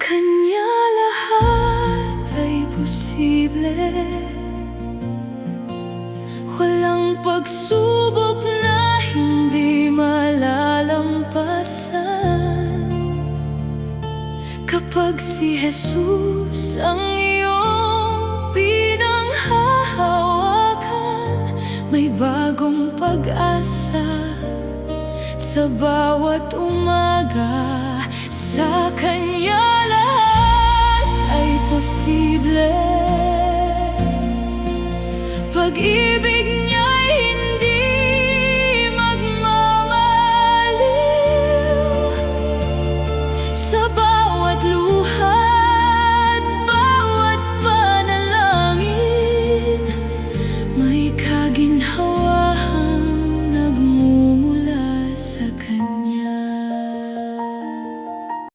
Kanya lahat ay posible. Walang pagsubok na hindi malalampasan. Kapag si Jesus ang iyong pinanghahawakan, may bagong pag-asa sa bawat umaga. Sa Kanya lahat ay posible. Pag-ibig niya'y hindi magmamaliw. Sa